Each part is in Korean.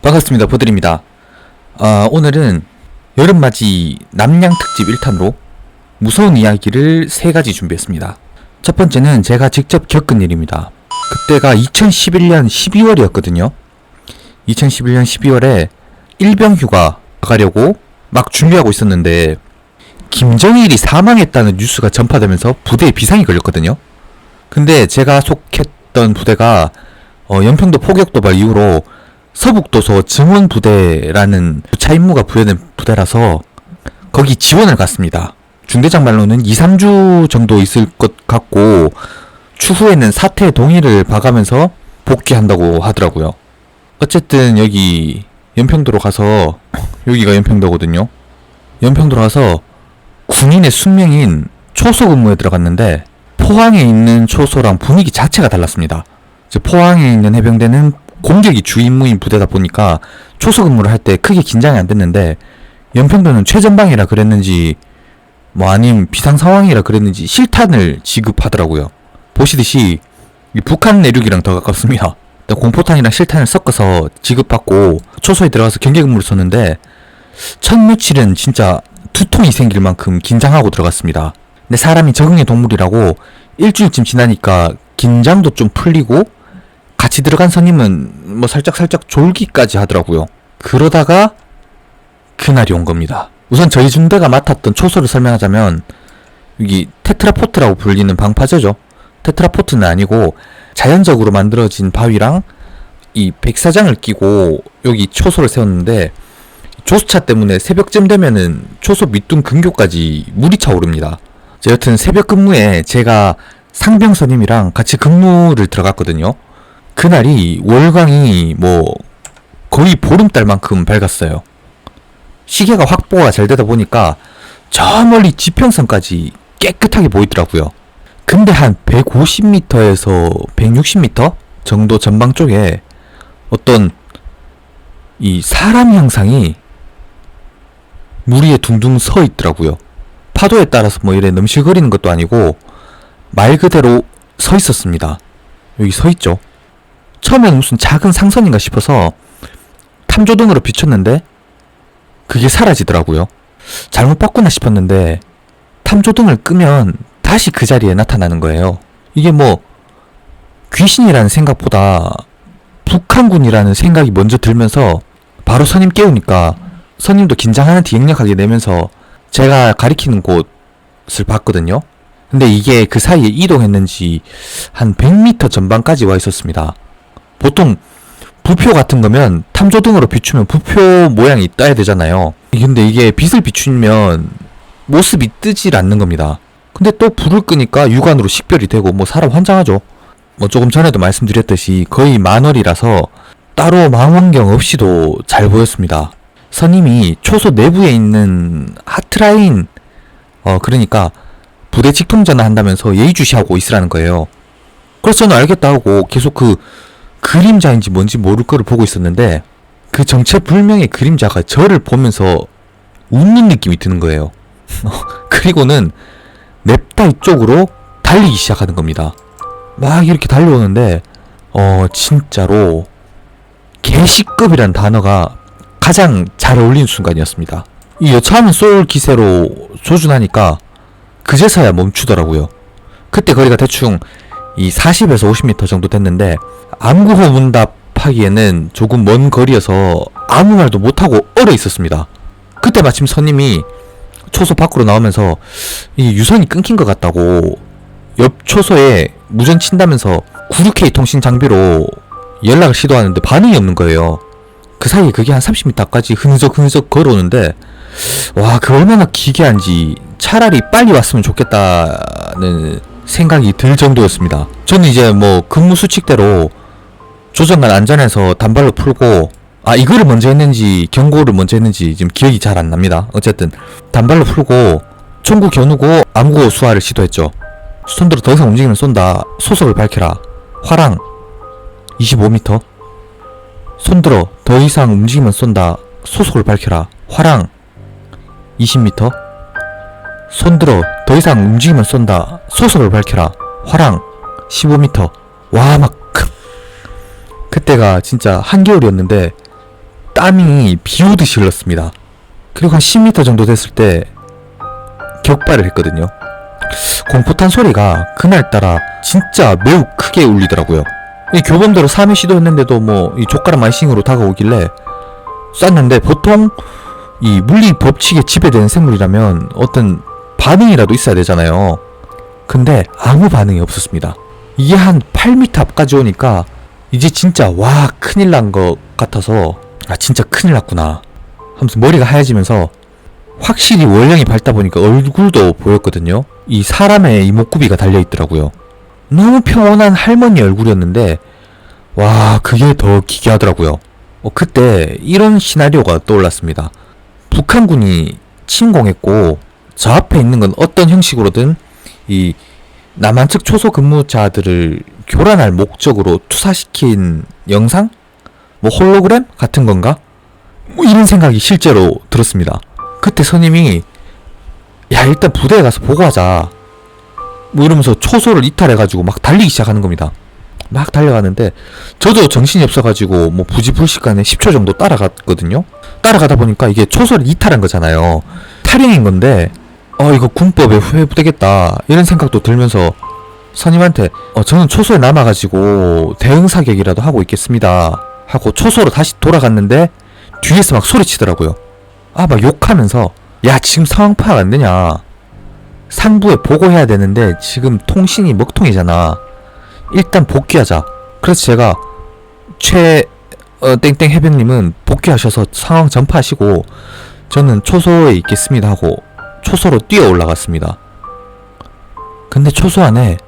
반갑습니다. 보들입니다. 오늘은 여름맞이 남양특집 1탄으로 무서운 이야기를 3가지 준비했습니다. 첫 번째는 제가 직접 겪은 일입니다. 그때가 2011년 12월이었거든요. 2011년 12월에 일병휴가 가려고 막 준비하고 있었는데 김정일이 사망했다는 뉴스가 전파되면서 부대에 비상이 걸렸거든요. 근데 제가 속했던 부대가 연평도 포격도발 이후로 서북도서 증원부대라는 부차 임무가 부여된 부대라서 거기 지원을 갔습니다. 중대장 말로는 2-3주 정도 있을 것 같고 추후에는 사태 동의를 봐가면서 복귀한다고 하더라고요. 어쨌든 여기 연평도로 가서, 여기가 연평도거든요. 연평도로 가서 군인의 숙명인 초소 근무에 들어갔는데 포항에 있는 초소랑 분위기 자체가 달랐습니다. 포항에 있는 해병대는 공격이 주 임무인 부대다 보니까 초소 근무를 할 때 크게 긴장이 안 됐는데 연평도는 최전방이라 그랬는지 아니면 비상 상황이라 그랬는지 실탄을 지급하더라고요. 보시듯이 북한 내륙이랑 더 가깝습니다. 공포탄이랑 실탄을 섞어서 지급받고 초소에 들어가서 경계 근무를 썼는데 첫 며칠은 진짜 두통이 생길 만큼 긴장하고 들어갔습니다. 근데 사람이 적응의 동물이라고 일주일쯤 지나니까 긴장도 좀 풀리고 같이 들어간 선임은 살짝 졸기까지 하더라고요. 그러다가 그날이 온 겁니다. 우선 저희 중대가 맡았던 초소를 설명하자면 여기 테트라포트라고 불리는 방파제죠. 테트라포트는 아니고 자연적으로 만들어진 바위랑 이 백사장을 끼고 여기 초소를 세웠는데 조수차 때문에 새벽쯤 되면은 초소 밑둥 근교까지 물이 차오릅니다. 여튼 새벽 근무에 제가 상병 선임이랑 같이 근무를 들어갔거든요. 그날이 월광이 거의 보름달만큼 밝았어요. 시계가 확보가 잘 되다 보니까 저 멀리 지평선까지 깨끗하게 보이더라고요. 근데 한 150m에서 160m 정도 전방 쪽에 어떤 이 사람 형상이 물 위에 둥둥 서 있더라고요. 파도에 따라서 이래 넘실거리는 것도 아니고 말 그대로 서 있었습니다. 여기 서 있죠. 처음에는 무슨 작은 상선인가 싶어서 탐조등으로 비췄는데 그게 사라지더라고요. 잘못 봤구나 싶었는데 탐조등을 끄면 다시 그 자리에 나타나는 거예요. 이게 귀신이라는 생각보다 북한군이라는 생각이 먼저 들면서 바로 선임 깨우니까 선임도 긴장하는 티 역력하게 내면서 제가 가리키는 곳을 봤거든요. 근데 이게 그 사이에 이동했는지 한 100m 전방까지 와 있었습니다. 보통 부표 같은 거면 탐조등으로 비추면 부표 모양이 떠야 되잖아요. 근데 이게 빛을 비추면 모습이 뜨질 않는 겁니다. 근데 또 불을 끄니까 육안으로 식별이 되고 사람 환장하죠. 조금 전에도 말씀드렸듯이 거의 만월이라서 따로 망원경 없이도 잘 보였습니다. 선임이 초소 내부에 있는 하트라인 그러니까 부대 직통전을 한다면서 예의주시하고 있으라는 거예요. 그래서 저는 알겠다 하고 계속 그 그림자인지 뭔지 모를 거를 보고 있었는데 그 정체불명의 그림자가 저를 보면서 웃는 느낌이 드는 거예요. 그리고는 냅다 이쪽으로 달리기 시작하는 겁니다. 막 이렇게 달려오는데 진짜로 개시급이란 단어가 가장 잘 어울리는 순간이었습니다. 이 여차하면 쏠 기세로 조준하니까 그제서야 멈추더라고요. 그때 거리가 대충 이 40에서 50m 정도 됐는데 암구호 문답하기에는 조금 먼 거리여서 아무 말도 못하고 얼어 있었습니다. 그때 마침 선임이 초소 밖으로 나오면서 이 유선이 끊긴 것 같다고 옆 초소에 무전 친다면서 96K 통신 장비로 연락을 시도하는데 반응이 없는 거예요. 그 사이에 그게 한 30m까지 흐느적 걸어오는데 와, 그 얼마나 기괴한지 차라리 빨리 왔으면 좋겠다는 생각이 들 정도였습니다. 저는 이제 근무 수칙대로 조정관 안전에서 단발로 풀고 이거를 먼저 했는지 경고를 먼저 했는지 지금 기억이 잘 안 납니다. 어쨌든 단발로 풀고 총구 겨누고 암구 수화를 시도했죠. 손들어 더 이상 움직이면 쏜다. 소속을 밝혀라. 화랑 25m. 손들어 더 이상 움직이면 쏜다. 소속을 밝혀라. 화랑 20m. 손들어 더 이상 움직이면 쏜다. 소속을 밝혀라. 화랑 15m. 와, 그때가 진짜 한겨울이었는데 땀이 비 오듯이 흘렀습니다. 그리고 한 10m 정도 됐을 때 격발을 했거든요. 공포탄 소리가 그날따라 진짜 매우 크게 울리더라고요. 이 교범대로 3회 시도했는데도 뭐 이 족가락 마이싱으로 다가오길래 쐈는데, 보통 이 물리 법칙에 지배되는 생물이라면 어떤 반응이라도 있어야 되잖아요. 근데 아무 반응이 없었습니다. 이게 한 8m 앞까지 오니까 이제 진짜 와 큰일 난 것 같아서, 아 진짜 큰일 났구나 하면서 머리가 하얘지면서, 확실히 원령이 밝다 보니까 얼굴도 보였거든요. 이 사람의 이목구비가 달려있더라고요. 너무 평온한 할머니 얼굴이었는데 와 그게 더 기괴하더라고요. 그때 이런 시나리오가 떠올랐습니다. 북한군이 침공했고 저 앞에 있는 건 어떤 형식으로든 이 남한 측 초소 근무자들을 교란할 목적으로 투사시킨 영상? 뭐 홀로그램? 같은 건가? 뭐 이런 생각이 실제로 들었습니다. 그때 선임이 야 일단 부대에 가서 보고하자 뭐 이러면서 초소를 이탈해가지고 막 달리기 시작하는 겁니다. 막 달려가는데 저도 정신이 없어가지고 뭐 부지불식간에 10초 정도 따라갔거든요. 따라가다 보니까 이게 초소를 이탈한 거잖아요. 탈영인 건데 이거 군법에 후회되겠다 이런 생각도 들면서 선임한테 저는 초소에 남아가지고 대응사격이라도 하고 있겠습니다 하고 초소로 다시 돌아갔는데 뒤에서 막 소리치더라고요. 막 욕하면서 야 지금 상황 파악 안 되냐, 상부에 보고해야 되는데 지금 통신이 먹통이잖아, 일단 복귀하자. 그래서 제가 땡땡 해병님은 복귀하셔서 상황 전파하시고 저는 초소에 있겠습니다 하고 초소로 뛰어 올라갔습니다. 근데 초소 안에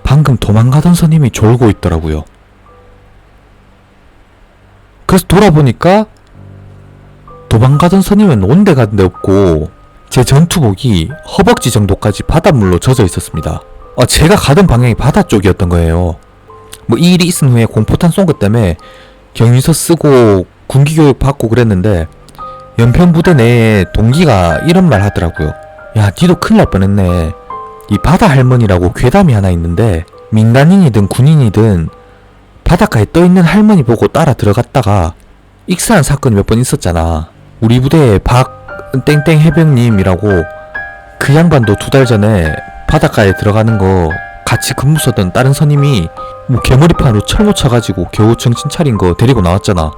방금 도망가던 선임이 졸고 있더라고요. 그래서 돌아보니까 도망가던 선임은 온데간데 없고 제 전투복이 허벅지 정도까지 바닷물로 젖어 있었습니다. 제가 가던 방향이 바다 쪽이었던 거예요. 뭐 이 일이 있은 후에 공포탄 쏜 것 때문에 경위서 쓰고 군기교육 받고 그랬는데 연편부대 내에 동기가 이런 말 하더라고요. 야 니도 큰일 날 뻔했네. 이 바다 할머니라고 괴담이 하나 있는데 민간인이든 군인이든 바닷가에 떠있는 할머니 보고 따라 들어갔다가 익사한 사건이 몇 번 있었잖아. 우리 부대에 박 땡땡 해병님이라고 그 양반도 2달 전에 바닷가에 들어가는 거 같이 근무 서던 다른 선임이 뭐 개머리판으로 철모 쳐가지고 겨우 정신 차린 거 데리고 나왔잖아.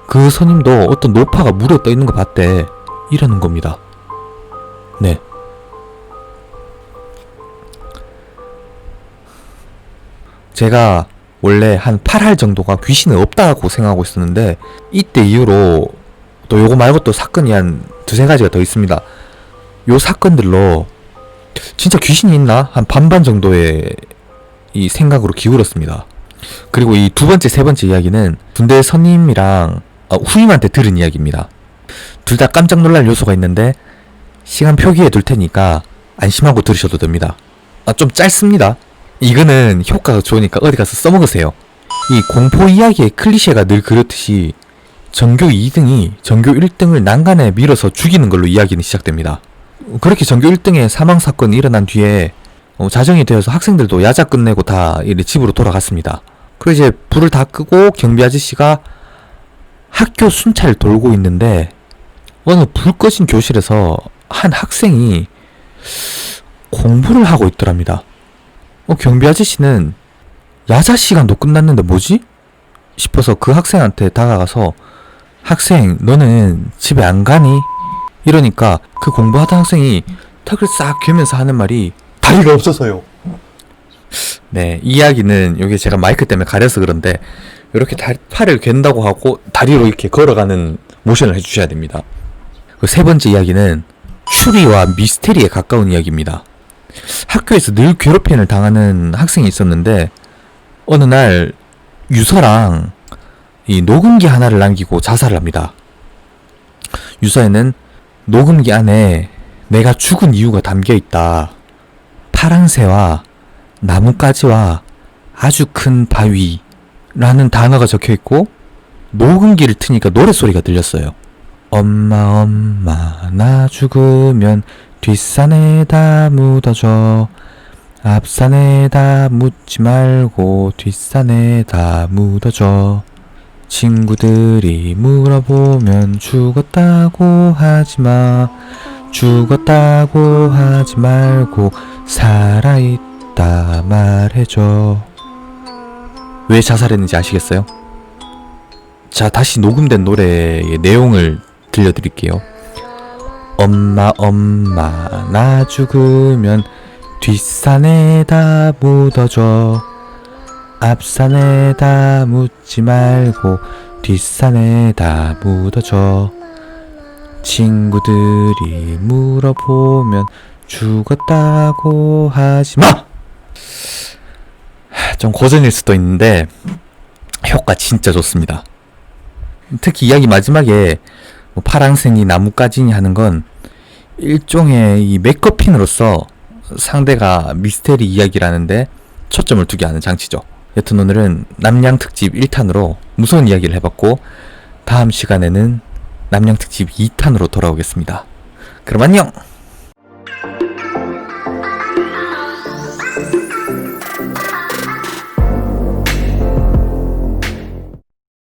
그 선임도 어떤 노파가 물에 떠 있는 거 봤대. 이러는 겁니다. 네. 제가 원래 한 8할 정도가 귀신은 없다고 생각하고 있었는데 이때 이후로 또 요거 말고 또 사건이 한 2-3가지가 더 있습니다. 요 사건들로 진짜 귀신이 있나? 한 반반 정도의 이 생각으로 기울었습니다. 그리고 이 2번째, 3번째 이야기는 군대 선임이랑 후임한테 들은 이야기입니다. 둘 다 깜짝 놀랄 요소가 있는데 시간 표기해 둘 테니까 안심하고 들으셔도 됩니다. 좀 짧습니다. 이거는 효과가 좋으니까 어디 가서 써먹으세요. 이 공포 이야기의 클리셰가 늘 그렇듯이 전교 2등이 전교 1등을 난간에 밀어서 죽이는 걸로 이야기는 시작됩니다. 그렇게 전교 1등의 사망사건이 일어난 뒤에 자정이 되어서 학생들도 야자 끝내고 다 이제 집으로 돌아갔습니다. 그리고 이제 불을 다 끄고 경비 아저씨가 학교 순찰을 돌고 있는데 어느 불 꺼진 교실에서 한 학생이 공부를 하고 있더랍니다. 경비 아저씨는 야자 시간도 끝났는데 뭐지? 싶어서 그 학생한테 다가가서 학생 너는 집에 안 가니? 이러니까 그 공부하던 학생이 턱을 싹 괴면서 하는 말이 다리가 없어서요. 네, 이야기는 여기 제가 마이크 때문에 가려서 그런데 이렇게 팔을 괜다고 하고 다리로 이렇게 걸어가는 모션을 해주셔야 됩니다. 그 3번째 이야기는 추리와 미스테리에 가까운 이야기입니다. 학교에서 늘 괴롭힘을 당하는 학생이 있었는데 어느 날 유서랑 이 녹음기 하나를 남기고 자살을 합니다. 유서에는 녹음기 안에 내가 죽은 이유가 담겨있다. 파랑새와 나뭇가지와 아주 큰 바위라는 단어가 적혀있고 녹음기를 트니까 노랫소리가 들렸어요. 엄마 엄마 나 죽으면 뒷산에다 묻어줘. 앞산에다 묻지 말고 뒷산에다 묻어줘. 친구들이 물어보면 죽었다고 하지마. 죽었다고 하지 말고 살아있다 말해줘. 왜 자살했는지 아시겠어요? 자, 다시 녹음된 노래의 내용을 들려드릴게요. 엄마 엄마 나 죽으면 뒷산에다 묻어줘. 앞산에다 묻지 말고 뒷산에다 묻어줘. 친구들이 물어보면 죽었다고 하지마. 좀 고전일 수도 있는데 효과 진짜 좋습니다. 특히 이야기 마지막에 뭐 파랑새니 나뭇가지니 하는 건 일종의 이 맥거핀으로서 상대가 미스테리 이야기라는데 초점을 두게 하는 장치죠. 여튼 오늘은 남양 특집 1탄으로 무서운 이야기를 해봤고, 다음 시간에는 남양 특집 2탄으로 돌아오겠습니다. 그럼 안녕!